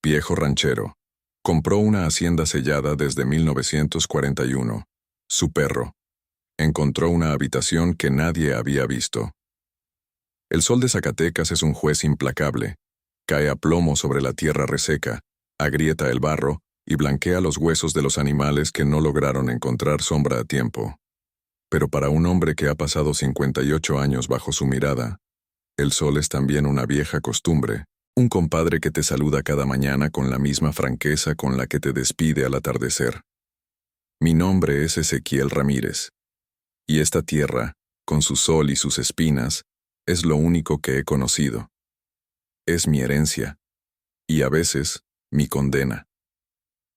viejo ranchero. Compró una hacienda sellada desde 1941. Su perro. Encontró una habitación que nadie había visto. El sol de Zacatecas es un juez implacable. Cae a plomo sobre la tierra reseca, agrieta el barro y blanquea los huesos de los animales que no lograron encontrar sombra a tiempo. Pero para un hombre que ha pasado 58 años bajo su mirada, el sol es también una vieja costumbre, un compadre que te saluda cada mañana con la misma franqueza con la que te despide al atardecer. Mi nombre es Ezequiel Ramírez, y esta tierra, con su sol y sus espinas, es lo único que he conocido. Es mi herencia, y a veces, mi condena.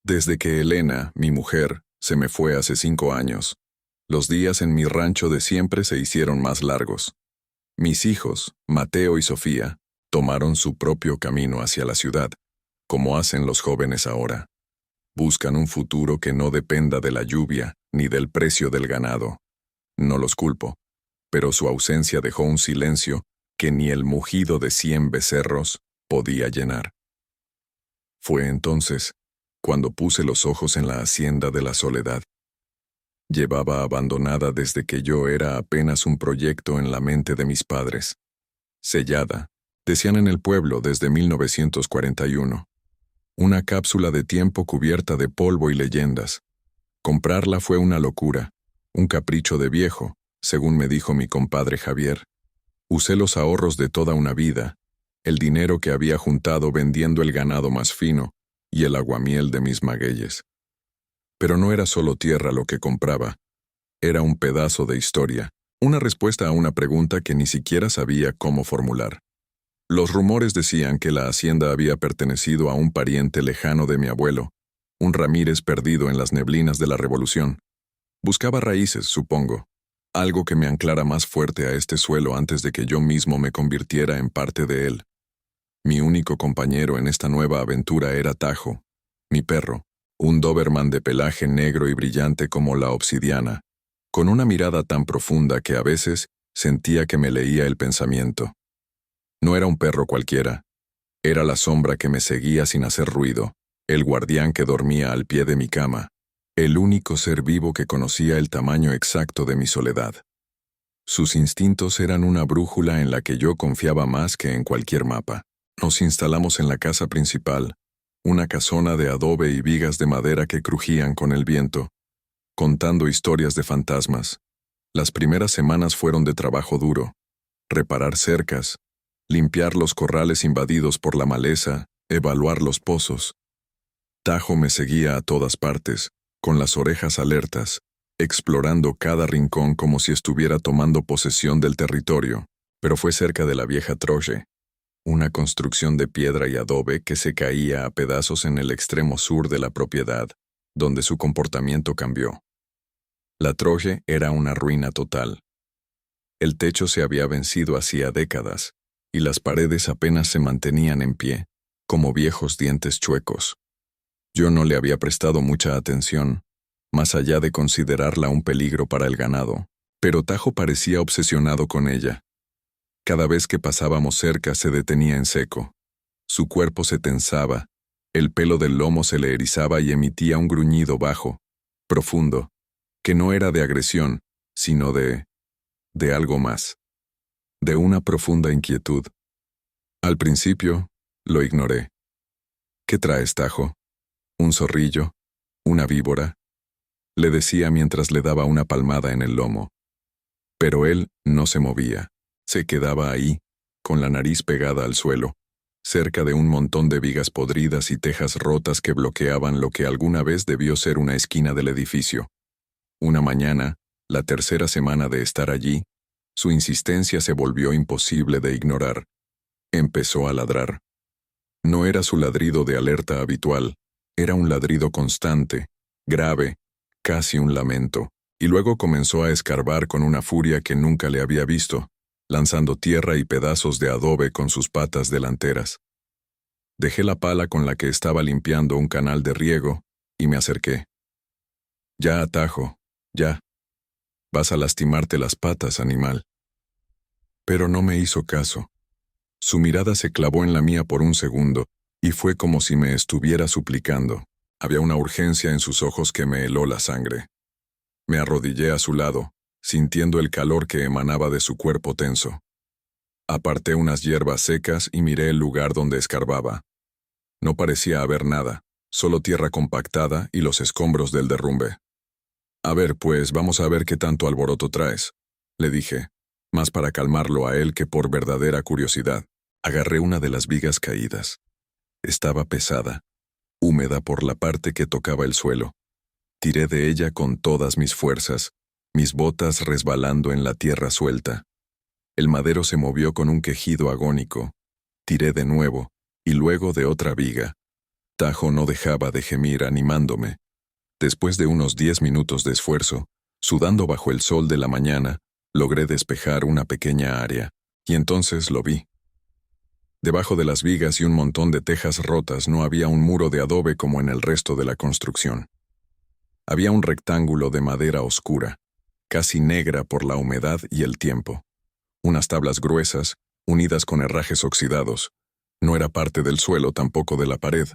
Desde que Elena, mi mujer, se me fue hace 5 años, los días en mi rancho de siempre se hicieron más largos. Mis hijos, Mateo y Sofía, tomaron su propio camino hacia la ciudad, como hacen los jóvenes ahora. Buscan un futuro que no dependa de la lluvia ni del precio del ganado. No los culpo, pero su ausencia dejó un silencio que ni el mugido de 100 becerros podía llenar. Fue entonces cuando puse los ojos en la hacienda de la Soledad. Llevaba abandonada desde que yo era apenas un proyecto en la mente de mis padres. Sellada, decían en el pueblo desde 1941. Una cápsula de tiempo cubierta de polvo y leyendas. Comprarla fue una locura, un capricho de viejo, según me dijo mi compadre Javier. Usé los ahorros de toda una vida, el dinero que había juntado vendiendo el ganado más fino y el aguamiel de mis magueyes. Pero no era solo tierra lo que compraba, era un pedazo de historia, una respuesta a una pregunta que ni siquiera sabía cómo formular. Los rumores decían que la hacienda había pertenecido a un pariente lejano de mi abuelo, un Ramírez perdido en las neblinas de la Revolución. Buscaba raíces, supongo, algo que me anclara más fuerte a este suelo antes de que yo mismo me convirtiera en parte de él. Mi único compañero en esta nueva aventura era Tajo, mi perro, un Doberman de pelaje negro y brillante como la obsidiana, con una mirada tan profunda que a veces sentía que me leía el pensamiento. No era un perro cualquiera, era la sombra que me seguía sin hacer ruido, el guardián que dormía al pie de mi cama, el único ser vivo que conocía el tamaño exacto de mi soledad. Sus instintos eran una brújula en la que yo confiaba más que en cualquier mapa. Nos instalamos en la casa principal, una casona de adobe y vigas de madera que crujían con el viento, contando historias de fantasmas. Las primeras semanas fueron de trabajo duro, reparar cercas, limpiar los corrales invadidos por la maleza, evaluar los pozos. Tajo me seguía a todas partes, con las orejas alertas, explorando cada rincón como si estuviera tomando posesión del territorio, pero fue cerca de la vieja Troje, una construcción de piedra y adobe que se caía a pedazos en el extremo sur de la propiedad, donde su comportamiento cambió. La Troje era una ruina total. El techo se había vencido hacía décadas, y las paredes apenas se mantenían en pie, como viejos dientes chuecos. Yo no le había prestado mucha atención, más allá de considerarla un peligro para el ganado, pero Tajo parecía obsesionado con ella. Cada vez que pasábamos cerca se detenía en seco. Su cuerpo se tensaba, el pelo del lomo se le erizaba y emitía un gruñido bajo, profundo, que no era de agresión, sino de algo más, de una profunda inquietud. Al principio, lo ignoré. ¿Qué traes, Tajo? ¿Un zorrillo? ¿Una víbora? Le decía mientras le daba una palmada en el lomo. Pero él no se movía. Se quedaba ahí, con la nariz pegada al suelo, cerca de un montón de vigas podridas y tejas rotas que bloqueaban lo que alguna vez debió ser una esquina del edificio. Una mañana, la tercera semana de estar allí, su insistencia se volvió imposible de ignorar. Empezó a ladrar. No era su ladrido de alerta habitual, era un ladrido constante, grave, casi un lamento, y luego comenzó a escarbar con una furia que nunca le había visto, lanzando tierra y pedazos de adobe con sus patas delanteras. Dejé la pala con la que estaba limpiando un canal de riego y me acerqué. Ya, Tajo, ya. Vas a lastimarte las patas, animal. Pero no me hizo caso. Su mirada se clavó en la mía por un segundo, y fue como si me estuviera suplicando. Había una urgencia en sus ojos que me heló la sangre. Me arrodillé a su lado, sintiendo el calor que emanaba de su cuerpo tenso. Aparté unas hierbas secas y miré el lugar donde escarbaba. No parecía haber nada, solo tierra compactada y los escombros del derrumbe. A ver, pues vamos a ver qué tanto alboroto traes, le dije, más para calmarlo a él que por verdadera curiosidad. Agarré una de las vigas caídas. Estaba pesada, húmeda por la parte que tocaba el suelo. Tiré de ella con todas mis fuerzas, mis botas resbalando en la tierra suelta. El madero se movió con un quejido agónico. Tiré de nuevo, y luego de otra viga. Tajo no dejaba de gemir animándome. Después de unos 10 minutos de esfuerzo, sudando bajo el sol de la mañana, logré despejar una pequeña área, y entonces lo vi. Debajo de las vigas y un montón de tejas rotas no había un muro de adobe como en el resto de la construcción. Había un rectángulo de madera oscura, casi negra por la humedad y el tiempo. Unas tablas gruesas, unidas con herrajes oxidados. No era parte del suelo, tampoco de la pared.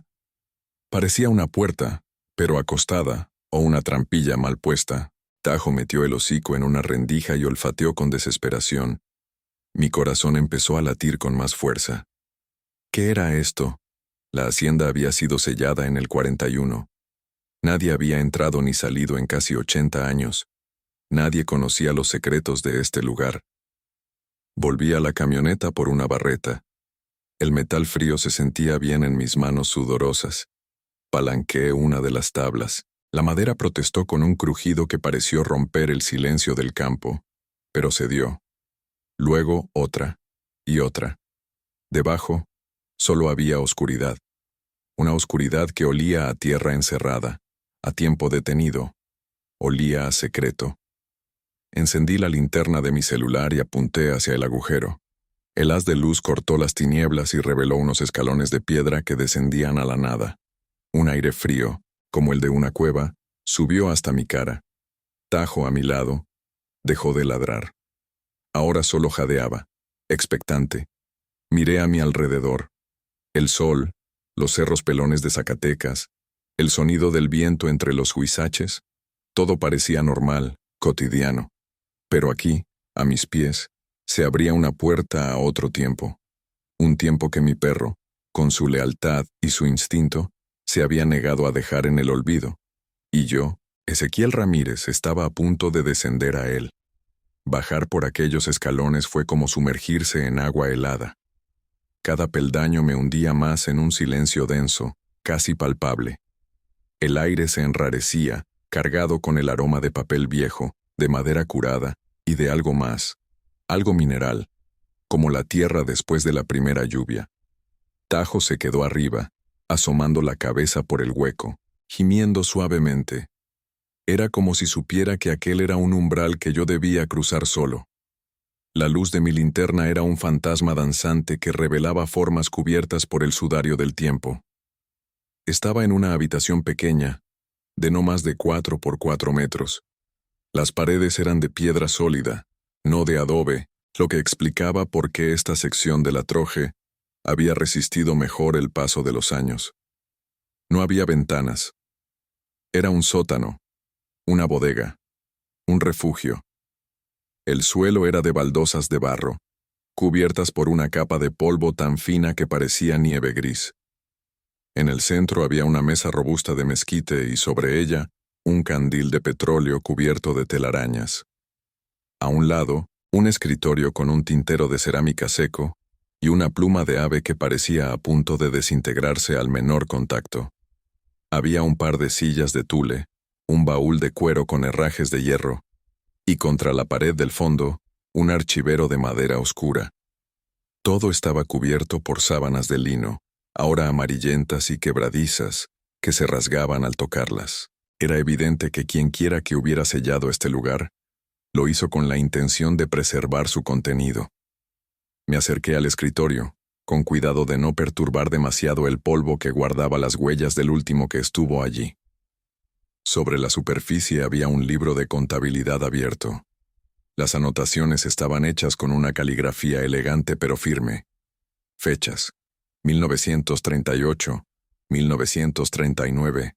Parecía una puerta, pero acostada, o una trampilla mal puesta. Tajo metió el hocico en una rendija y olfateó con desesperación. Mi corazón empezó a latir con más fuerza. ¿Qué era esto? La hacienda había sido sellada en el 41. Nadie había entrado ni salido en casi 80 años. Nadie conocía los secretos de este lugar. Volví a la camioneta por una barreta. El metal frío se sentía bien en mis manos sudorosas. Palanqueé una de las tablas. La madera protestó con un crujido que pareció romper el silencio del campo, pero cedió. Luego otra, y otra. Debajo, solo había oscuridad. Una oscuridad que olía a tierra encerrada, a tiempo detenido. Olía a secreto. Encendí la linterna de mi celular y apunté hacia el agujero. El haz de luz cortó las tinieblas y reveló unos escalones de piedra que descendían a la nada. Un aire frío, como el de una cueva, subió hasta mi cara. Tajo a mi lado dejó de ladrar. Ahora solo jadeaba, expectante. Miré a mi alrededor. El sol, los cerros pelones de Zacatecas, el sonido del viento entre los huizaches, todo parecía normal, cotidiano. Pero aquí, a mis pies, se abría una puerta a otro tiempo. Un tiempo que mi perro, con su lealtad y su instinto, se había negado a dejar en el olvido. Y yo, Ezequiel Ramírez, estaba a punto de descender a él. Bajar por aquellos escalones fue como sumergirse en agua helada. Cada peldaño me hundía más en un silencio denso, casi palpable. El aire se enrarecía, cargado con el aroma de papel viejo, de madera curada y de algo más, algo mineral, como la tierra después de la primera lluvia. Tajo se quedó arriba, asomando la cabeza por el hueco, gimiendo suavemente. Era como si supiera que aquel era un umbral que yo debía cruzar solo. La luz de mi linterna era un fantasma danzante que revelaba formas cubiertas por el sudario del tiempo. Estaba en una habitación pequeña, de no más de 4 por 4 metros. Las paredes eran de piedra sólida, no de adobe, lo que explicaba por qué esta sección de la troje había resistido mejor el paso de los años. No había ventanas. Era un sótano, una bodega, un refugio. El suelo era de baldosas de barro, cubiertas por una capa de polvo tan fina que parecía nieve gris. En el centro había una mesa robusta de mezquite y sobre ella un candil de petróleo cubierto de telarañas. A un lado, un escritorio con un tintero de cerámica seco y una pluma de ave que parecía a punto de desintegrarse al menor contacto. Había un par de sillas de tule, un baúl de cuero con herrajes de hierro, y contra la pared del fondo, un archivero de madera oscura. Todo estaba cubierto por sábanas de lino, ahora amarillentas y quebradizas, que se rasgaban al tocarlas. Era evidente que quienquiera que hubiera sellado este lugar, lo hizo con la intención de preservar su contenido. Me acerqué al escritorio, con cuidado de no perturbar demasiado el polvo que guardaba las huellas del último que estuvo allí. Sobre la superficie había un libro de contabilidad abierto. Las anotaciones estaban hechas con una caligrafía elegante pero firme. Fechas, 1938, 1939,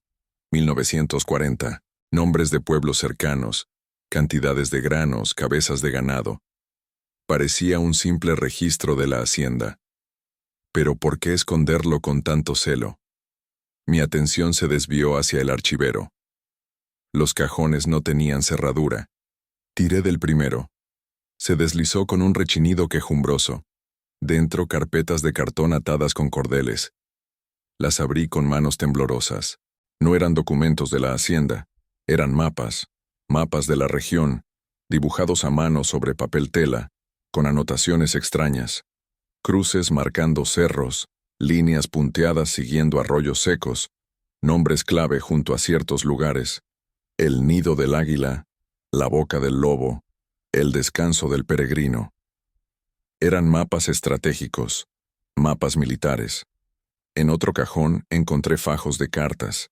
1940, nombres de pueblos cercanos, cantidades de granos, cabezas de ganado. Parecía un simple registro de la hacienda. Pero ¿por qué esconderlo con tanto celo? Mi atención se desvió hacia el archivero. Los cajones no tenían cerradura. Tiré del primero. Se deslizó con un rechinido quejumbroso. Dentro carpetas de cartón atadas con cordeles. Las abrí con manos temblorosas. No eran documentos de la hacienda, eran mapas de la región, dibujados a mano sobre papel tela, con anotaciones extrañas. Cruces marcando cerros, líneas punteadas siguiendo arroyos secos, nombres clave junto a ciertos lugares. El nido del águila, la boca del lobo, el descanso del peregrino. Eran mapas estratégicos, mapas militares. En otro cajón encontré fajos de cartas,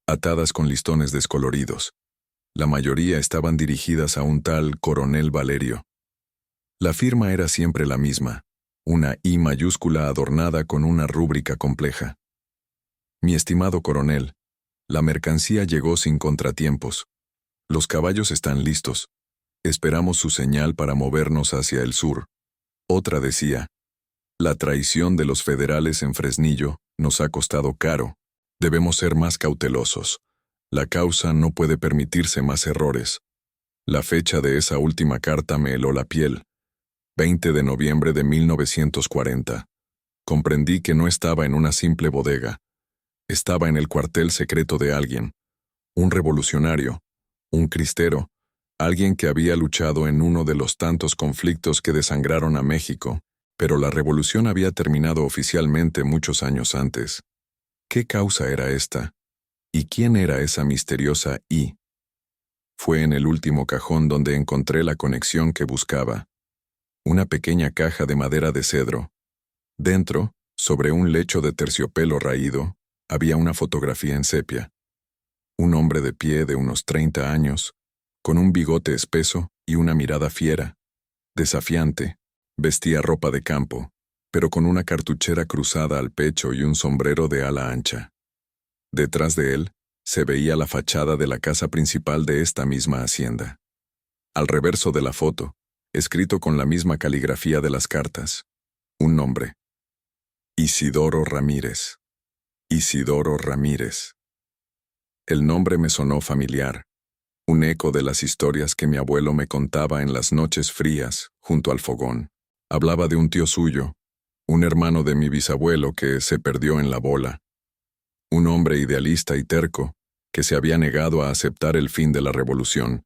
atadas con listones descoloridos. La mayoría estaban dirigidas a un tal Coronel Valerio. La firma era siempre la misma, una I mayúscula adornada con una rúbrica compleja. Mi estimado coronel, la mercancía llegó sin contratiempos. Los caballos están listos. Esperamos su señal para movernos hacia el sur. Otra decía, la traición de los federales en Fresnillo nos ha costado caro. Debemos ser más cautelosos. La causa no puede permitirse más errores. La fecha de esa última carta me heló la piel. 20 de noviembre de 1940. Comprendí que no estaba en una simple bodega. Estaba en el cuartel secreto de alguien. Un revolucionario, un cristero, alguien que había luchado en uno de los tantos conflictos que desangraron a México, pero la revolución había terminado oficialmente muchos años antes. ¿Qué causa era esta? ¿Y quién era esa misteriosa I? Fue en el último cajón donde encontré la conexión que buscaba. Una pequeña caja de madera de cedro. Dentro, sobre un lecho de terciopelo raído, había una fotografía en sepia. Un hombre de pie de unos 30 años, con un bigote espeso y una mirada fiera, desafiante, vestía ropa de campo, pero con una cartuchera cruzada al pecho y un sombrero de ala ancha. Detrás de él, se veía la fachada de la casa principal de esta misma hacienda. Al reverso de la foto, escrito con la misma caligrafía de las cartas, un nombre. Isidoro Ramírez. Isidoro Ramírez. El nombre me sonó familiar, un eco de las historias que mi abuelo me contaba en las noches frías, junto al fogón. Hablaba de un tío suyo, un hermano de mi bisabuelo que se perdió en la bola. Un hombre idealista y terco, que se había negado a aceptar el fin de la revolución,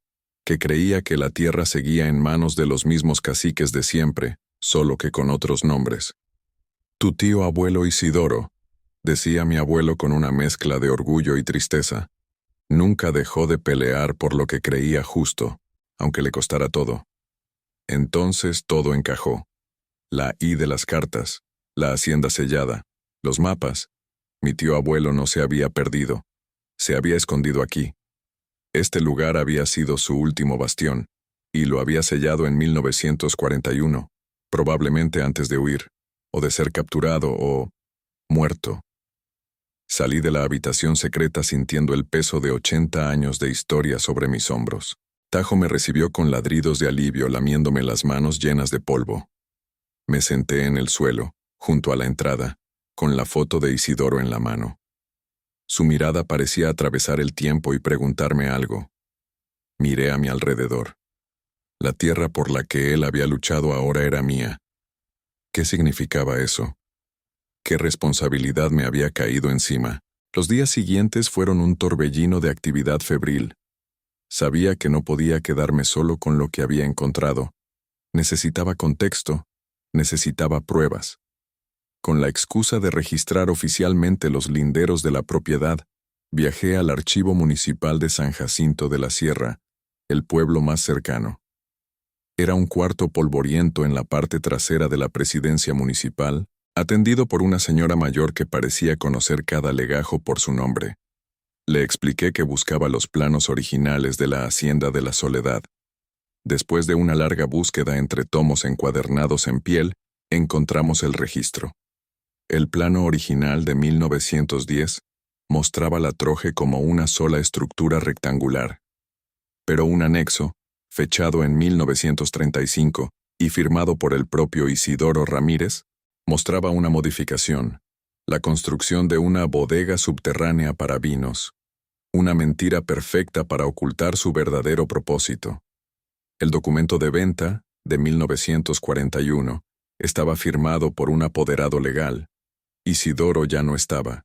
que creía que la tierra seguía en manos de los mismos caciques de siempre, solo que con otros nombres. Tu tío abuelo Isidoro, decía mi abuelo con una mezcla de orgullo y tristeza, nunca dejó de pelear por lo que creía justo, aunque le costara todo. Entonces todo encajó. La I de las cartas, la hacienda sellada, los mapas. Mi tío abuelo no se había perdido. Se había escondido aquí. Este lugar había sido su último bastión, y lo había sellado en 1941, probablemente antes de huir, o de ser capturado o muerto. Salí de la habitación secreta sintiendo el peso de 80 años de historia sobre mis hombros. Tajo me recibió con ladridos de alivio lamiéndome las manos llenas de polvo. Me senté en el suelo, junto a la entrada, con la foto de Isidoro en la mano. Su mirada parecía atravesar el tiempo y preguntarme algo. Miré a mi alrededor. La tierra por la que él había luchado ahora era mía. ¿Qué significaba eso? ¿Qué responsabilidad me había caído encima? Los días siguientes fueron un torbellino de actividad febril. Sabía que no podía quedarme solo con lo que había encontrado. Necesitaba contexto, necesitaba pruebas. Con la excusa de registrar oficialmente los linderos de la propiedad, viajé al Archivo Municipal de San Jacinto de la Sierra, el pueblo más cercano. Era un cuarto polvoriento en la parte trasera de la presidencia municipal, atendido por una señora mayor que parecía conocer cada legajo por su nombre. Le expliqué que buscaba los planos originales de la Hacienda de la Soledad. Después de una larga búsqueda entre tomos encuadernados en piel, encontramos el registro. El plano original de 1910 mostraba la troje como una sola estructura rectangular, pero un anexo, fechado en 1935 y firmado por el propio Isidoro Ramírez, mostraba una modificación, la construcción de una bodega subterránea para vinos, una mentira perfecta para ocultar su verdadero propósito. El documento de venta, de 1941, estaba firmado por un apoderado legal. Isidoro ya no estaba.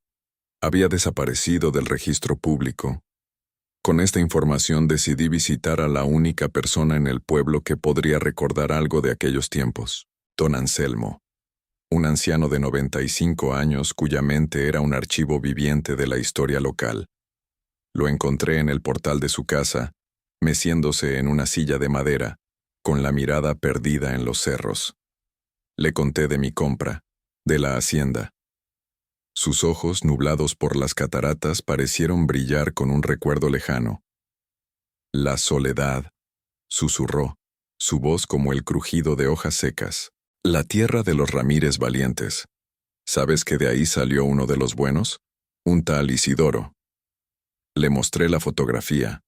Había desaparecido del registro público. Con esta información decidí visitar a la única persona en el pueblo que podría recordar algo de aquellos tiempos, don Anselmo, un anciano de 95 años cuya mente era un archivo viviente de la historia local. Lo encontré en el portal de su casa, meciéndose en una silla de madera, con la mirada perdida en los cerros. Le conté de mi compra, de la hacienda. Sus ojos, nublados por las cataratas, parecieron brillar con un recuerdo lejano. La soledad, susurró, su voz como el crujido de hojas secas. La tierra de los Ramírez valientes. ¿Sabes que de ahí salió uno de los buenos? Un tal Isidoro. Le mostré la fotografía.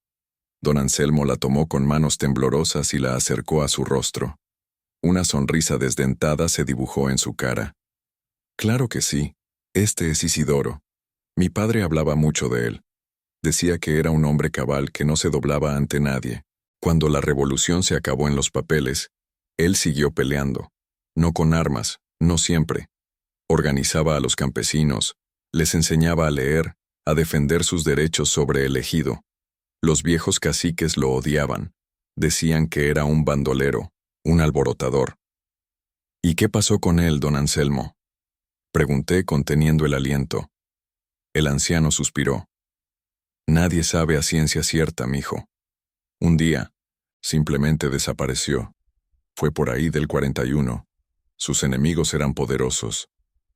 Don Anselmo la tomó con manos temblorosas y la acercó a su rostro. Una sonrisa desdentada se dibujó en su cara. Claro que sí. Este es Isidoro. Mi padre hablaba mucho de él. Decía que era un hombre cabal que no se doblaba ante nadie. Cuando la revolución se acabó en los papeles, él siguió peleando. No con armas, no siempre. Organizaba a los campesinos, les enseñaba a leer, a defender sus derechos sobre el ejido. Los viejos caciques lo odiaban. Decían que era un bandolero, un alborotador. ¿Y qué pasó con él, don Anselmo? Pregunté conteniendo el aliento. El anciano suspiró. Nadie sabe a ciencia cierta, mijo. Un día, simplemente desapareció. Fue por ahí del 41. Sus enemigos eran poderosos.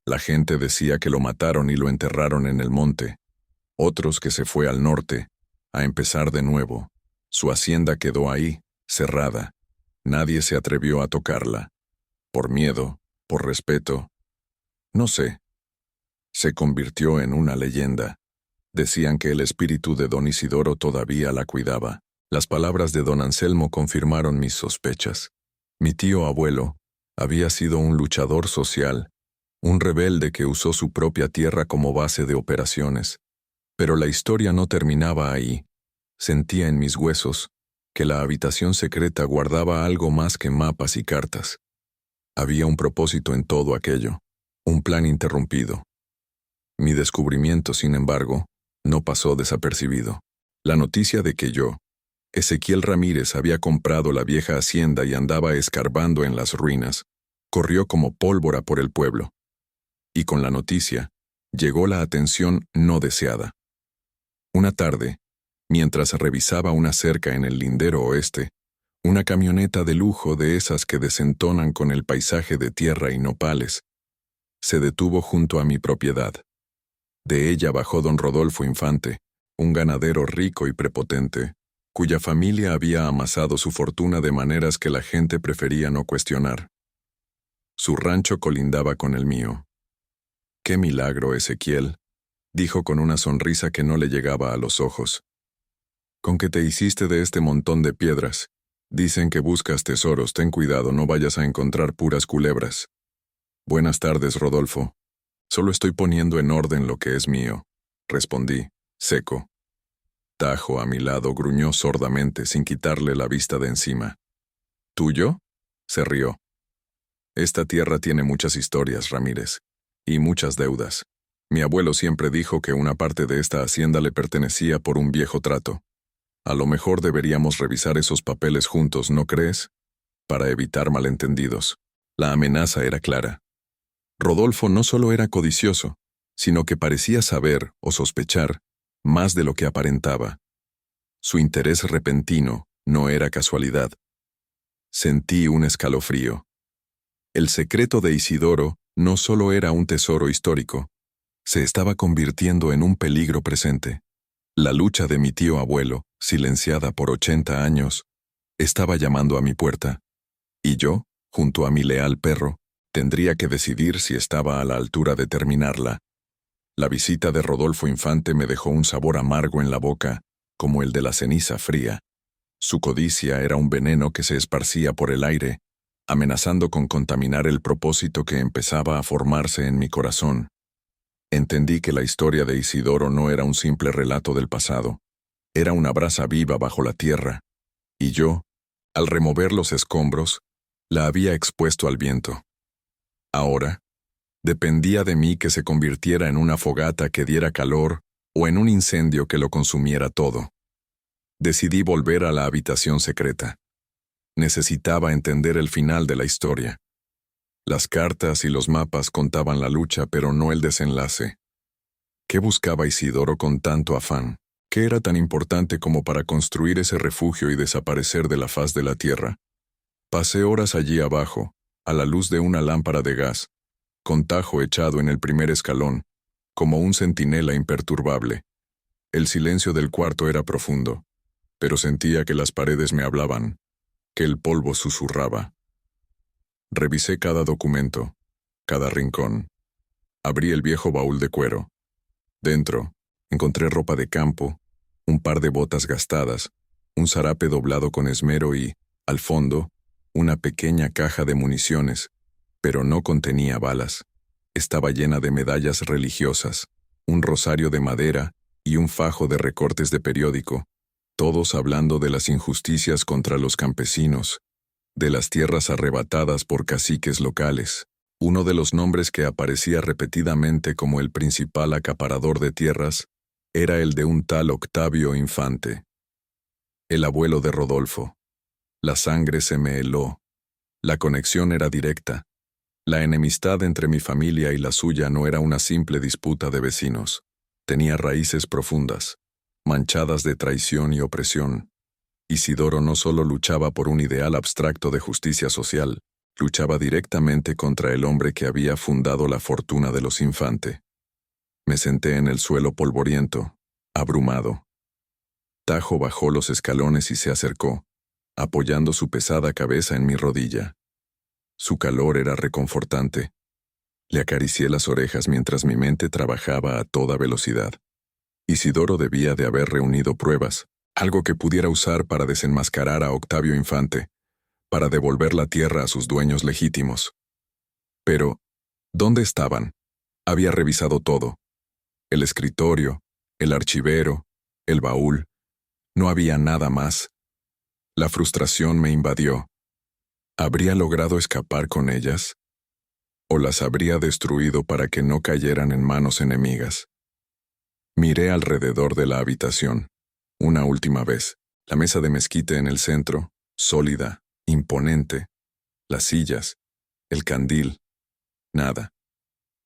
La gente decía que lo mataron y lo enterraron en el monte. Otros que se fue al norte, a empezar de nuevo. Su hacienda quedó ahí, cerrada. Nadie se atrevió a tocarla. Por miedo, por respeto. No sé. Se convirtió en una leyenda. Decían que el espíritu de don Isidoro todavía la cuidaba. Las palabras de don Anselmo confirmaron mis sospechas. Mi tío abuelo había sido un luchador social, un rebelde que usó su propia tierra como base de operaciones. Pero la historia no terminaba ahí. Sentía en mis huesos que la habitación secreta guardaba algo más que mapas y cartas. Había un propósito en todo aquello, un plan interrumpido. Mi descubrimiento, sin embargo, no pasó desapercibido. La noticia de que yo, Ezequiel Ramírez, había comprado la vieja hacienda y andaba escarbando en las ruinas, corrió como pólvora por el pueblo. Y con la noticia, llegó la atención no deseada. Una tarde, mientras revisaba una cerca en el lindero oeste, una camioneta de lujo de esas que desentonan con el paisaje de tierra y nopales, se detuvo junto a mi propiedad. De ella bajó don Rodolfo Infante, un ganadero rico y prepotente, cuya familia había amasado su fortuna de maneras que la gente prefería no cuestionar. Su rancho colindaba con el mío. «¡Qué milagro, Ezequiel!», dijo con una sonrisa que no le llegaba a los ojos. «¿Con qué te hiciste de este montón de piedras? Dicen que buscas tesoros, ten cuidado, no vayas a encontrar puras culebras». «Buenas tardes, Rodolfo. Solo estoy poniendo en orden lo que es mío», respondí, seco. Tajo a mi lado gruñó sordamente sin quitarle la vista de encima. «¿Tuyo?», se rió. «Esta tierra tiene muchas historias, Ramírez, y muchas deudas. Mi abuelo siempre dijo que una parte de esta hacienda le pertenecía por un viejo trato. A lo mejor deberíamos revisar esos papeles juntos, ¿no crees? Para evitar malentendidos». La amenaza era clara. Rodolfo no solo era codicioso, sino que parecía saber o sospechar más de lo que aparentaba. Su interés repentino no era casualidad. Sentí un escalofrío. El secreto de Isidoro no solo era un tesoro histórico, se estaba convirtiendo en un peligro presente. La lucha de mi tío abuelo, silenciada por 80 años, estaba llamando a mi puerta. Y yo, junto a mi leal perro, Tendría que decidir si estaba a la altura de terminarla. La visita de Rodolfo Infante me dejó un sabor amargo en la boca, como el de la ceniza fría. Su codicia era un veneno que se esparcía por el aire, amenazando con contaminar el propósito que empezaba a formarse en mi corazón. Entendí que la historia de Isidoro no era un simple relato del pasado, era una brasa viva bajo la tierra, y yo, al remover los escombros, la había expuesto al viento. Ahora, dependía de mí que se convirtiera en una fogata que diera calor o en un incendio que lo consumiera todo. Decidí volver a la habitación secreta. Necesitaba entender el final de la historia. Las cartas y los mapas contaban la lucha, pero no el desenlace. ¿Qué buscaba Isidoro con tanto afán? ¿Qué era tan importante como para construir ese refugio y desaparecer de la faz de la tierra? Pasé horas allí abajo, a la luz de una lámpara de gas, con Tajo echado en el primer escalón, como un centinela imperturbable. El silencio del cuarto era profundo, pero sentía que las paredes me hablaban, que el polvo susurraba. Revisé cada documento, cada rincón. Abrí el viejo baúl de cuero. Dentro, encontré ropa de campo, un par de botas gastadas, un zarape doblado con esmero y, al fondo, una pequeña caja de municiones, pero no contenía balas. Estaba llena de medallas religiosas, un rosario de madera y un fajo de recortes de periódico, todos hablando de las injusticias contra los campesinos, de las tierras arrebatadas por caciques locales. Uno de los nombres que aparecía repetidamente como el principal acaparador de tierras era el de un tal Octavio Infante, el abuelo de Rodolfo. La sangre se me heló. La conexión era directa. La enemistad entre mi familia y la suya no era una simple disputa de vecinos. Tenía raíces profundas, manchadas de traición y opresión. Isidoro no solo luchaba por un ideal abstracto de justicia social, luchaba directamente contra el hombre que había fundado la fortuna de los Infante. Me senté en el suelo polvoriento, abrumado. Tajo bajó los escalones y se acercó, apoyando su pesada cabeza en mi rodilla. Su calor era reconfortante. Le acaricié las orejas mientras mi mente trabajaba a toda velocidad. Isidoro debía de haber reunido pruebas, algo que pudiera usar para desenmascarar a Octavio Infante, para devolver la tierra a sus dueños legítimos. Pero, ¿dónde estaban? Había revisado todo. El escritorio, el archivero, el baúl. No había nada más. La frustración me invadió. ¿Habría logrado escapar con ellas? ¿O las habría destruido para que no cayeran en manos enemigas? Miré alrededor de la habitación. Una última vez. La mesa de mezquite en el centro, sólida, imponente. Las sillas, el candil. Nada.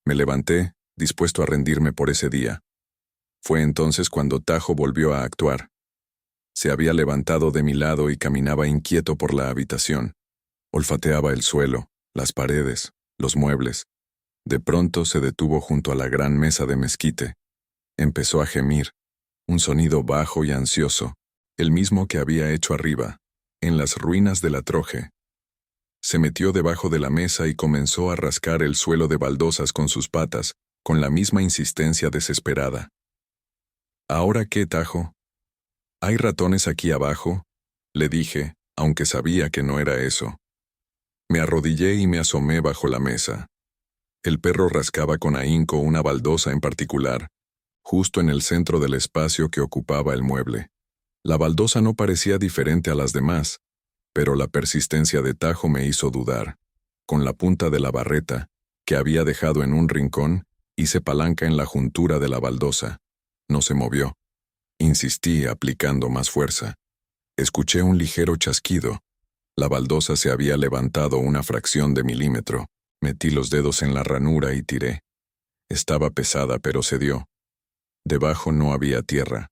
Me levanté, dispuesto a rendirme por ese día. Fue entonces cuando Tajo volvió a actuar. Se había levantado de mi lado y caminaba inquieto por la habitación. Olfateaba el suelo, las paredes, los muebles. De pronto se detuvo junto a la gran mesa de mezquite. Empezó a gemir, un sonido bajo y ansioso, el mismo que había hecho arriba, en las ruinas de la Troje. Se metió debajo de la mesa y comenzó a rascar el suelo de baldosas con sus patas, con la misma insistencia desesperada. ¿Ahora qué, Tajo? ¿Hay ratones aquí abajo? Le dije, aunque sabía que no era eso. Me arrodillé y me asomé bajo la mesa. El perro rascaba con ahínco una baldosa en particular, justo en el centro del espacio que ocupaba el mueble. La baldosa no parecía diferente a las demás, pero la persistencia de Tajo me hizo dudar. Con la punta de la barreta, que había dejado en un rincón, hice palanca en la juntura de la baldosa. No se movió. Insistí, aplicando más fuerza. Escuché un ligero chasquido. La baldosa se había levantado una fracción de milímetro. Metí los dedos en la ranura y tiré. Estaba pesada, pero cedió. Debajo no había tierra.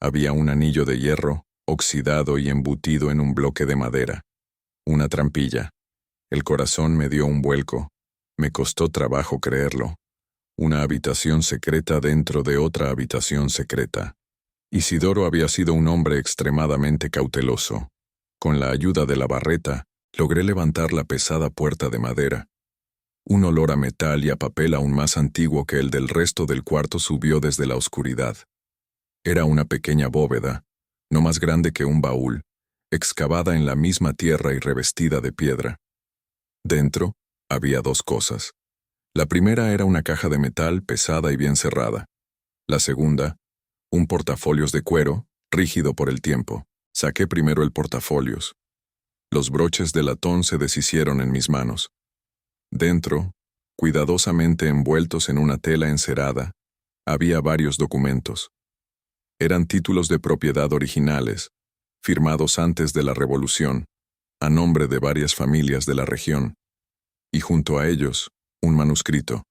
Había un anillo de hierro, oxidado y embutido en un bloque de madera. Una trampilla. El corazón me dio un vuelco. Me costó trabajo creerlo. Una habitación secreta dentro de otra habitación secreta. Isidoro había sido un hombre extremadamente cauteloso. Con la ayuda de la barreta, logré levantar la pesada puerta de madera. Un olor a metal y a papel aún más antiguo que el del resto del cuarto subió desde la oscuridad. Era una pequeña bóveda, no más grande que un baúl, excavada en la misma tierra y revestida de piedra. Dentro había dos cosas. La primera era una caja de metal pesada y bien cerrada. La segunda, un portafolios de cuero, rígido por el tiempo. Saqué primero el portafolios. Los broches de latón se deshicieron en mis manos. Dentro, cuidadosamente envueltos en una tela encerada, había varios documentos. Eran títulos de propiedad originales, firmados antes de la Revolución, a nombre de varias familias de la región, y junto a ellos, un manuscrito,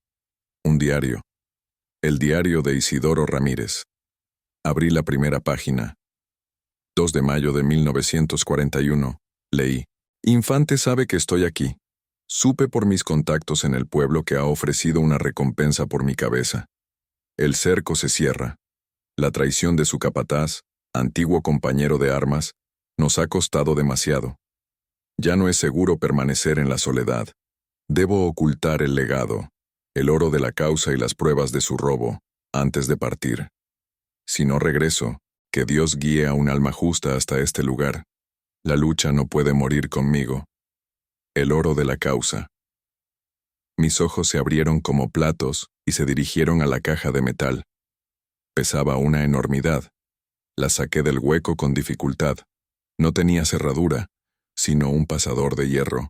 un diario, el diario de Isidoro Ramírez. Abrí la primera página. 2 de mayo de 1941, leí. Infante sabe que estoy aquí. Supe por mis contactos en el pueblo que ha ofrecido una recompensa por mi cabeza. El cerco se cierra. La traición de su capataz, antiguo compañero de armas, nos ha costado demasiado. Ya no es seguro permanecer en la soledad. Debo ocultar el legado, el oro de la causa y las pruebas de su robo, antes de partir. Si no regreso, que Dios guíe a un alma justa hasta este lugar. La lucha no puede morir conmigo. El oro de la causa. Mis ojos se abrieron como platos y se dirigieron a la caja de metal. Pesaba una enormidad. La saqué del hueco con dificultad. No tenía cerradura, sino un pasador de hierro.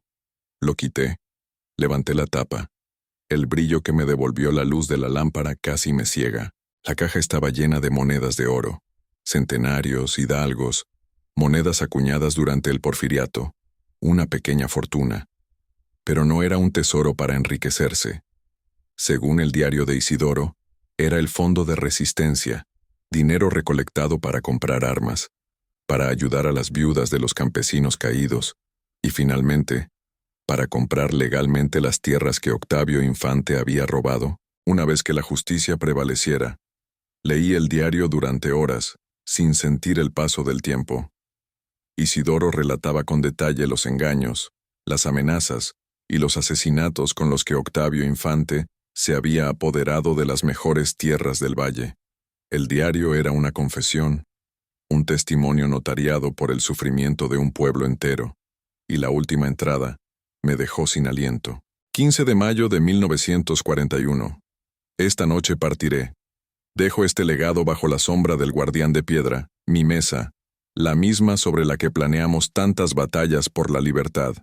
Lo quité. Levanté la tapa. El brillo que me devolvió la luz de la lámpara casi me ciega. La caja estaba llena de monedas de oro, centenarios, hidalgos, monedas acuñadas durante el porfiriato, una pequeña fortuna. Pero no era un tesoro para enriquecerse. Según el diario de Isidoro, era el fondo de resistencia, dinero recolectado para comprar armas, para ayudar a las viudas de los campesinos caídos, y finalmente, para comprar legalmente las tierras que Octavio Infante había robado, una vez que la justicia prevaleciera. Leí el diario durante horas, sin sentir el paso del tiempo. Isidoro relataba con detalle los engaños, las amenazas y los asesinatos con los que Octavio Infante se había apoderado de las mejores tierras del valle. El diario era una confesión, un testimonio notariado por el sufrimiento de un pueblo entero, y la última entrada me dejó sin aliento. 15 de mayo de 1941. Esta noche partiré. Dejo este legado bajo la sombra del guardián de piedra, mi mesa, la misma sobre la que planeamos tantas batallas por la libertad.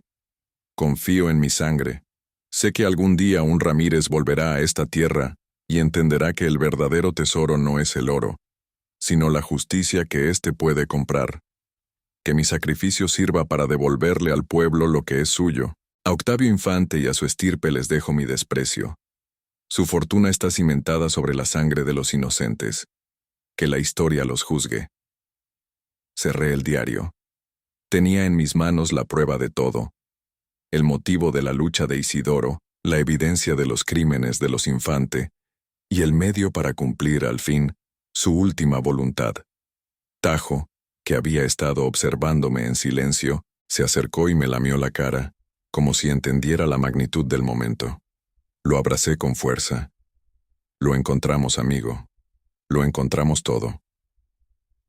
Confío en mi sangre. Sé que algún día un Ramírez volverá a esta tierra y entenderá que el verdadero tesoro no es el oro, sino la justicia que éste puede comprar. Que mi sacrificio sirva para devolverle al pueblo lo que es suyo. A Octavio Infante y a su estirpe les dejo mi desprecio. Su fortuna está cimentada sobre la sangre de los inocentes. Que la historia los juzgue. Cerré el diario. Tenía en mis manos la prueba de todo. El motivo de la lucha de Isidoro, la evidencia de los crímenes de los Infante, y el medio para cumplir, al fin, su última voluntad. Tajo, que había estado observándome en silencio, se acercó y me lamió la cara, como si entendiera la magnitud del momento. Lo abracé con fuerza. Lo encontramos, amigo. Lo encontramos todo.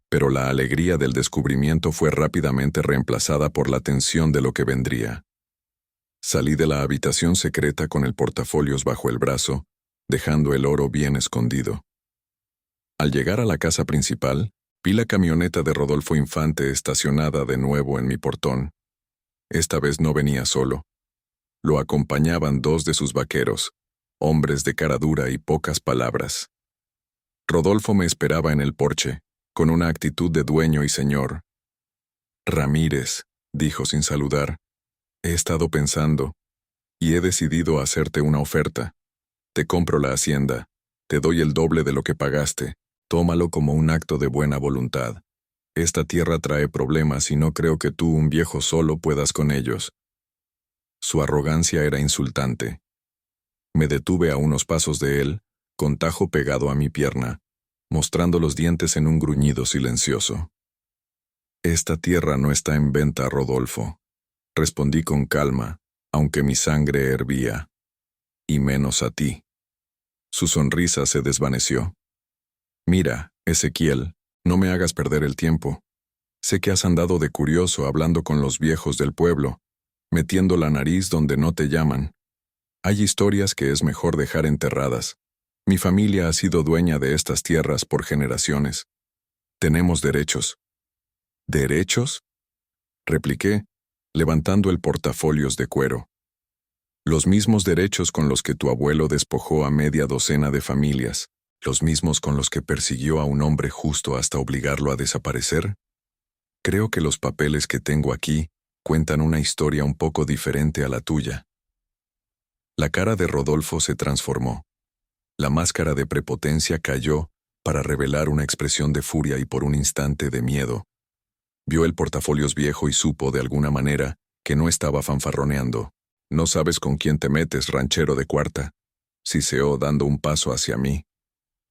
Pero la alegría del descubrimiento fue rápidamente reemplazada por la tensión de lo que vendría. Salí de la habitación secreta con el portafolios bajo el brazo, dejando el oro bien escondido. Al llegar a la casa principal, vi la camioneta de Rodolfo Infante estacionada de nuevo en mi portón. Esta vez no venía solo. Lo acompañaban 2 de sus vaqueros, hombres de cara dura y pocas palabras. Rodolfo me esperaba en el porche, con una actitud de dueño y señor. Ramírez, dijo sin saludar, he estado pensando, y he decidido hacerte una oferta. Te compro la hacienda, te doy el doble de lo que pagaste, tómalo como un acto de buena voluntad. Esta tierra trae problemas y no creo que tú, un viejo solo, puedas con ellos. Su arrogancia era insultante. Me detuve a unos pasos de él, con tajo pegado a mi pierna, mostrando los dientes en un gruñido silencioso. Esta tierra no está en venta, Rodolfo. Respondí con calma, aunque mi sangre hervía. y menos a ti. Su sonrisa se desvaneció. Mira, Ezequiel, no me hagas perder el tiempo. Sé que has andado de curioso hablando con los viejos del pueblo, metiendo la nariz donde no te llaman. Hay historias que es mejor dejar enterradas. Mi familia ha sido dueña de estas tierras por generaciones. Tenemos derechos. ¿Derechos?, repliqué, levantando el portafolios de cuero. Los mismos derechos con los que tu abuelo despojó a media docena de familias, los mismos con los que persiguió a un hombre justo hasta obligarlo a desaparecer. Creo que los papeles que tengo aquí cuentan una historia un poco diferente a la tuya. La cara de Rodolfo se transformó. La máscara de prepotencia cayó para revelar una expresión de furia y por un instante de miedo. Vio el portafolios viejo y supo de alguna manera que no estaba fanfarroneando. «No sabes con quién te metes, ranchero de cuarta», siseó dando un paso hacia mí.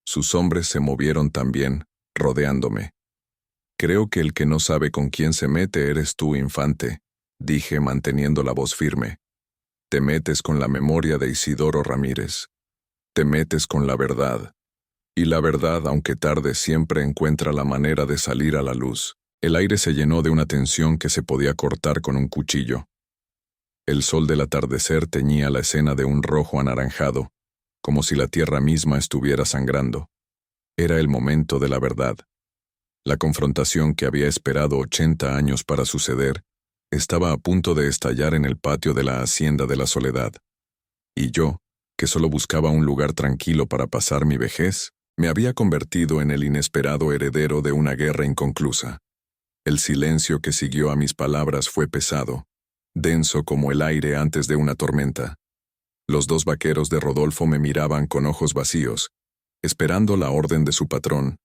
Sus hombres se movieron también, rodeándome. «Creo que el que no sabe con quién se mete eres tú, infante», dije manteniendo la voz firme. «Te metes con la memoria de Isidoro Ramírez. Te metes con la verdad. Y la verdad, aunque tarde, siempre encuentra la manera de salir a la luz». El aire se llenó de una tensión que se podía cortar con un cuchillo. El sol del atardecer teñía la escena de un rojo anaranjado, como si la tierra misma estuviera sangrando. Era el momento de la verdad. La confrontación que había esperado 80 años para suceder estaba a punto de estallar en el patio de la Hacienda de la Soledad. Y yo, que solo buscaba un lugar tranquilo para pasar mi vejez, me había convertido en el inesperado heredero de una guerra inconclusa. El silencio que siguió a mis palabras fue pesado, denso como el aire antes de una tormenta. Los dos vaqueros de Rodolfo me miraban con ojos vacíos, esperando la orden de su patrón.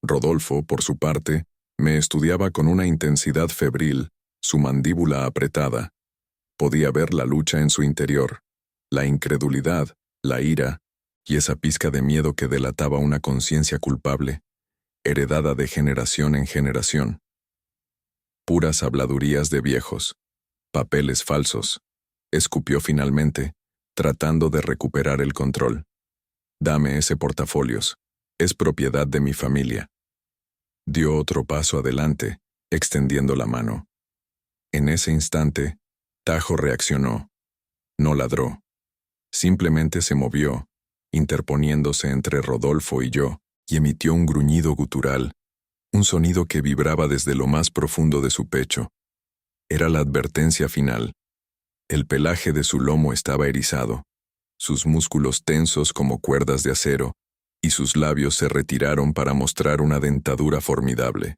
Rodolfo, por su parte, me estudiaba con una intensidad febril, su mandíbula apretada. Podía ver la lucha en su interior, la incredulidad, la ira, y esa pizca de miedo que delataba una conciencia culpable, heredada de generación en generación. Puras habladurías de viejos. Papeles falsos, escupió finalmente, tratando de recuperar el control. Dame ese portafolios, es propiedad de mi familia. Dio otro paso adelante, extendiendo la mano. En ese instante, Tajo reaccionó. No ladró. Simplemente se movió, interponiéndose entre Rodolfo y yo, y emitió un gruñido gutural, un sonido que vibraba desde lo más profundo de su pecho. Era la advertencia final. El pelaje de su lomo estaba erizado, sus músculos tensos como cuerdas de acero, y sus labios se retiraron para mostrar una dentadura formidable.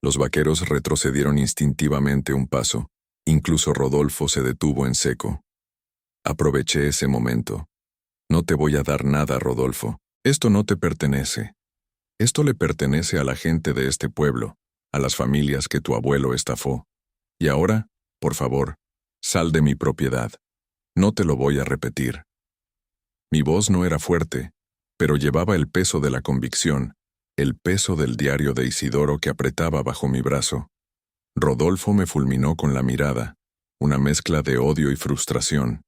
Los vaqueros retrocedieron instintivamente un paso, incluso Rodolfo se detuvo en seco. Aproveché ese momento. No te voy a dar nada, Rodolfo. Esto no te pertenece. Esto le pertenece a la gente de este pueblo, a las familias que tu abuelo estafó. Y ahora, por favor, sal de mi propiedad. No te lo voy a repetir. Mi voz no era fuerte, pero llevaba el peso de la convicción, el peso del diario de Isidoro que apretaba bajo mi brazo. Rodolfo me fulminó con la mirada, una mezcla de odio y frustración.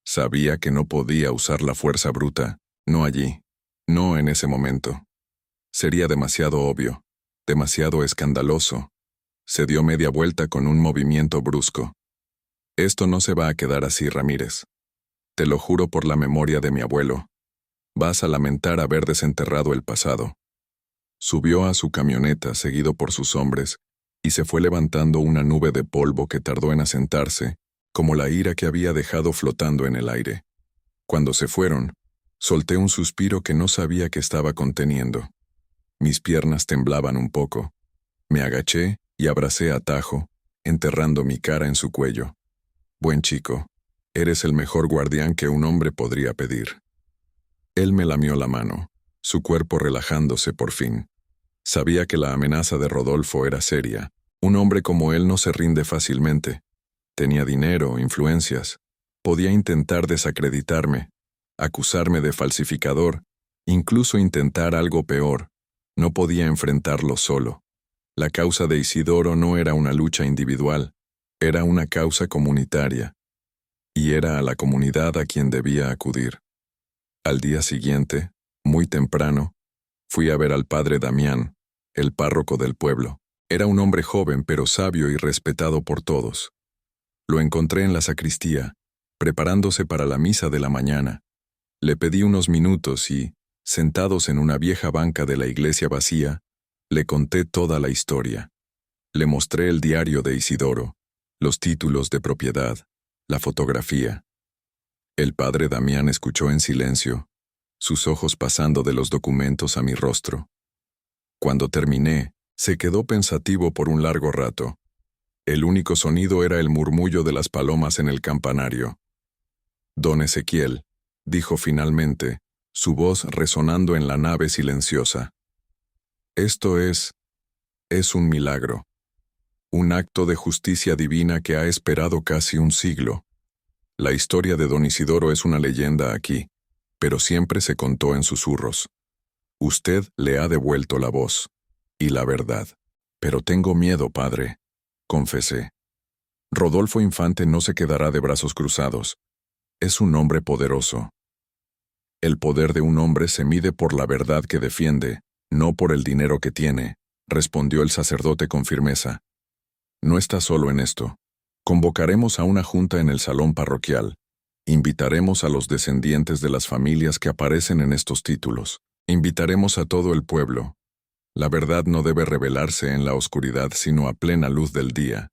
Sabía que no podía usar la fuerza bruta, no allí, no en ese momento. Sería demasiado obvio, demasiado escandaloso. Se dio media vuelta con un movimiento brusco. Esto no se va a quedar así, Ramírez. Te lo juro por la memoria de mi abuelo. Vas a lamentar haber desenterrado el pasado. Subió a su camioneta seguido por sus hombres y se fue levantando una nube de polvo que tardó en asentarse, como la ira que había dejado flotando en el aire. Cuando se fueron, solté un suspiro que no sabía que estaba conteniendo. Mis piernas temblaban un poco. Me agaché y abracé a Tajo, enterrando mi cara en su cuello. Buen chico, eres el mejor guardián que un hombre podría pedir. Él me lamió la mano, su cuerpo relajándose por fin. Sabía que la amenaza de Rodolfo era seria. Un hombre como él no se rinde fácilmente. Tenía dinero, influencias. Podía intentar desacreditarme, acusarme de falsificador, incluso intentar algo peor. No podía enfrentarlo solo. La causa de Isidoro no era una lucha individual, era una causa comunitaria. y era a la comunidad a quien debía acudir. Al día siguiente, muy temprano, fui a ver al padre Damián, el párroco del pueblo. Era un hombre joven pero sabio y respetado por todos. Lo encontré en la sacristía, preparándose para la misa de la mañana. Le pedí unos minutos y, sentados en una vieja banca de la iglesia vacía, le conté toda la historia. Le mostré el diario de Isidoro, los títulos de propiedad, la fotografía. El padre Damián escuchó en silencio, sus ojos pasando de los documentos a mi rostro. Cuando terminé, se quedó pensativo por un largo rato. El único sonido era el murmullo de las palomas en el campanario. Don Ezequiel, dijo finalmente, su voz resonando en la nave silenciosa. Esto es un milagro. Un acto de justicia divina que ha esperado casi un siglo. La historia de don Isidoro es una leyenda aquí, pero siempre se contó en susurros. Usted le ha devuelto la voz y la verdad. Pero tengo miedo, padre, confesé. Rodolfo Infante no se quedará de brazos cruzados. Es un hombre poderoso. El poder de un hombre se mide por la verdad que defiende, no por el dinero que tiene, respondió el sacerdote con firmeza. No está solo en esto. Convocaremos a una junta en el salón parroquial. Invitaremos a los descendientes de las familias que aparecen en estos títulos. Invitaremos a todo el pueblo. La verdad no debe revelarse en la oscuridad sino a plena luz del día.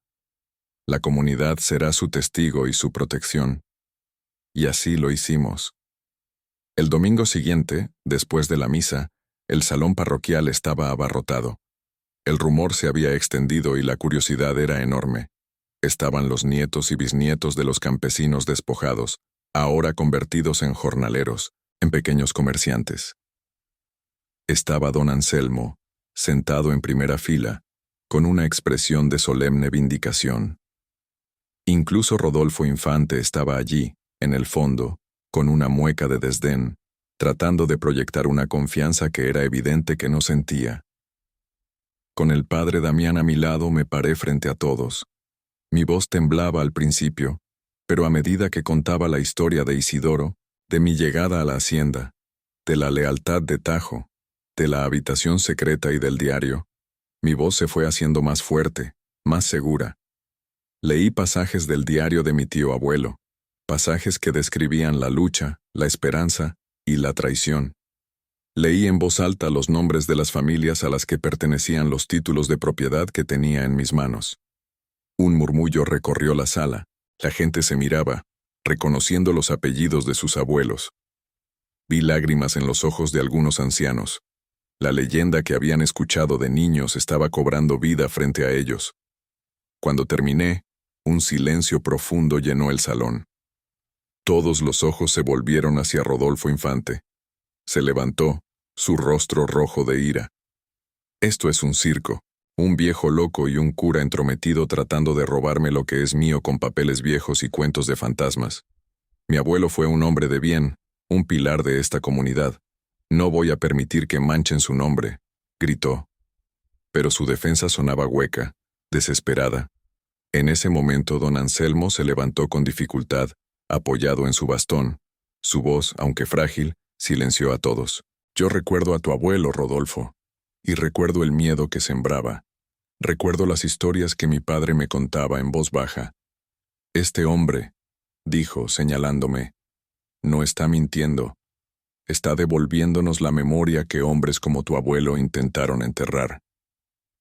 La comunidad será su testigo y su protección. Y así lo hicimos. El domingo siguiente, después de la misa, el salón parroquial estaba abarrotado. El rumor se había extendido y la curiosidad era enorme. Estaban los nietos y bisnietos de los campesinos despojados, ahora convertidos en jornaleros, en pequeños comerciantes. Estaba don Anselmo, sentado en primera fila, con una expresión de solemne vindicación. Incluso Rodolfo Infante estaba allí, en el fondo, con una mueca de desdén, tratando de proyectar una confianza que era evidente que no sentía. Con el padre Damián a mi lado me paré frente a todos. Mi voz temblaba al principio, pero a medida que contaba la historia de Isidoro, de mi llegada a la hacienda, de la lealtad de Tajo, de la habitación secreta y del diario, mi voz se fue haciendo más fuerte, más segura. Leí pasajes del diario de mi tío abuelo, pasajes que describían la lucha, la esperanza y la traición. Leí en voz alta los nombres de las familias a las que pertenecían los títulos de propiedad que tenía en mis manos. Un murmullo recorrió la sala. La gente se miraba, reconociendo los apellidos de sus abuelos. Vi lágrimas en los ojos de algunos ancianos. La leyenda que habían escuchado de niños estaba cobrando vida frente a ellos. Cuando terminé, un silencio profundo llenó el salón. Todos los ojos se volvieron hacia Rodolfo Infante. Se levantó, su rostro rojo de ira. Esto es un circo, un viejo loco y un cura entrometido tratando de robarme lo que es mío con papeles viejos y cuentos de fantasmas. Mi abuelo fue un hombre de bien, un pilar de esta comunidad. No voy a permitir que manchen su nombre, gritó. Pero su defensa sonaba hueca, desesperada. En ese momento don Anselmo se levantó con dificultad, apoyado en su bastón. Su voz, aunque frágil, silenció a todos. Yo recuerdo a tu abuelo, Rodolfo, y recuerdo el miedo que sembraba. Recuerdo las historias que mi padre me contaba en voz baja. Este hombre, dijo, señalándome, no está mintiendo. Está devolviéndonos la memoria que hombres como tu abuelo intentaron enterrar.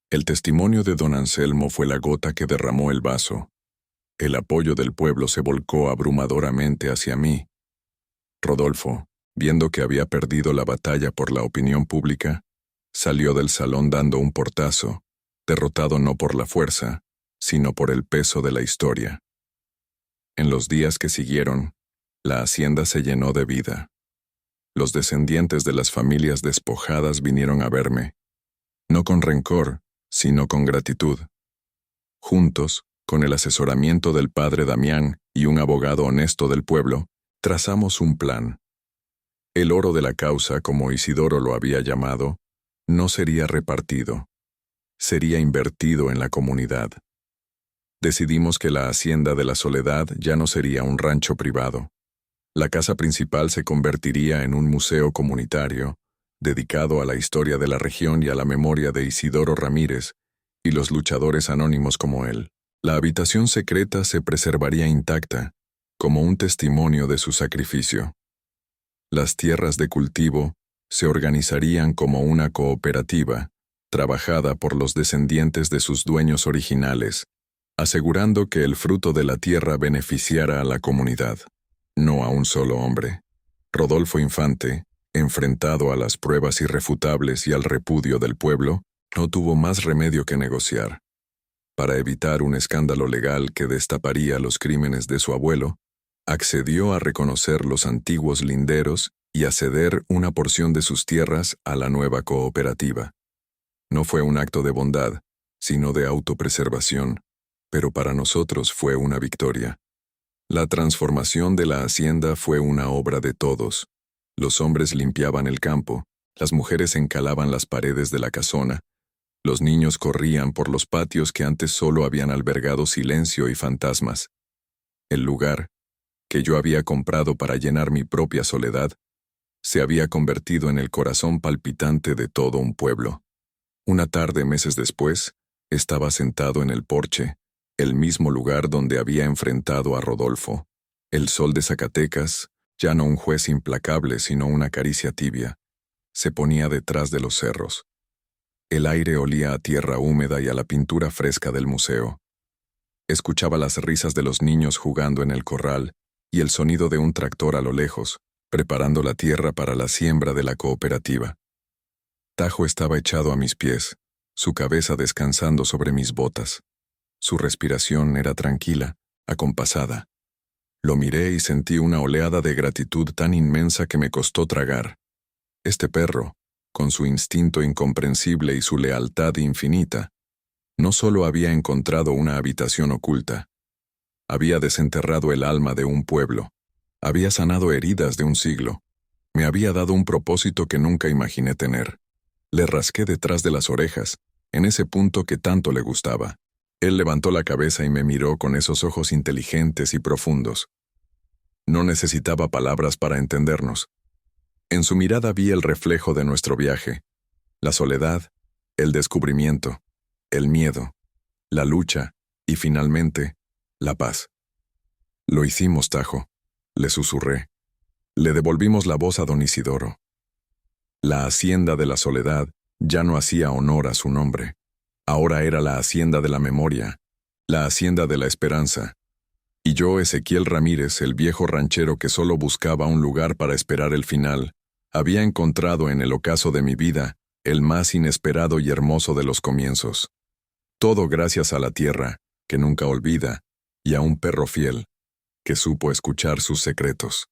El testimonio de don Anselmo fue la gota que derramó el vaso. El apoyo del pueblo se volcó abrumadoramente hacia mí. Rodolfo, viendo que había perdido la batalla por la opinión pública, salió del salón dando un portazo, derrotado no por la fuerza, sino por el peso de la historia. En los días que siguieron, la hacienda se llenó de vida. Los descendientes de las familias despojadas vinieron a verme, no con rencor, sino con gratitud. Juntos, con el asesoramiento del padre Damián y un abogado honesto del pueblo, trazamos un plan. El oro de la causa, como Isidoro lo había llamado, no sería repartido. Sería invertido en la comunidad. Decidimos que la Hacienda de la Soledad ya no sería un rancho privado. La casa principal se convertiría en un museo comunitario, dedicado a la historia de la región y a la memoria de Isidoro Ramírez y los luchadores anónimos como él. La habitación secreta se preservaría intacta, como un testimonio de su sacrificio. Las tierras de cultivo se organizarían como una cooperativa, trabajada por los descendientes de sus dueños originales, asegurando que el fruto de la tierra beneficiara a la comunidad, no a un solo hombre. Rodolfo Infante, enfrentado a las pruebas irrefutables y al repudio del pueblo, no tuvo más remedio que negociar. Para evitar un escándalo legal que destaparía los crímenes de su abuelo, accedió a reconocer los antiguos linderos y a ceder una porción de sus tierras a la nueva cooperativa. No fue un acto de bondad, sino de autopreservación, pero para nosotros fue una victoria. La transformación de la hacienda fue una obra de todos. Los hombres limpiaban el campo, las mujeres encalaban las paredes de la casona, los niños corrían por los patios que antes solo habían albergado silencio y fantasmas. El lugar, que yo había comprado para llenar mi propia soledad, se había convertido en el corazón palpitante de todo un pueblo. Una tarde, meses después, estaba sentado en el porche, el mismo lugar donde había enfrentado a Rodolfo. El sol de Zacatecas, ya no un juez implacable sino una caricia tibia, se ponía detrás de los cerros. El aire olía a tierra húmeda y a la pintura fresca del museo. Escuchaba las risas de los niños jugando en el corral y el sonido de un tractor a lo lejos, preparando la tierra para la siembra de la cooperativa. Tajo estaba echado a mis pies, su cabeza descansando sobre mis botas. Su respiración era tranquila, acompasada. Lo miré y sentí una oleada de gratitud tan inmensa que me costó tragar. Este perro, con su instinto incomprensible y su lealtad infinita, no solo había encontrado una habitación oculta, había desenterrado el alma de un pueblo, había sanado heridas de un siglo, me había dado un propósito que nunca imaginé tener. Le rasqué detrás de las orejas, en ese punto que tanto le gustaba. Él levantó la cabeza y me miró con esos ojos inteligentes y profundos. No necesitaba palabras para entendernos. En su mirada vi el reflejo de nuestro viaje, la soledad, el descubrimiento, el miedo, la lucha y, finalmente, la paz. Lo hicimos, Tajo, le susurré. Le devolvimos la voz a don Isidoro. La Hacienda de la Soledad ya no hacía honor a su nombre. Ahora era la Hacienda de la Memoria, la Hacienda de la Esperanza. Y yo, Ezequiel Ramírez, el viejo ranchero que solo buscaba un lugar para esperar el final, había encontrado en el ocaso de mi vida el más inesperado y hermoso de los comienzos. Todo gracias a la tierra, que nunca olvida, y a un perro fiel, que supo escuchar sus secretos.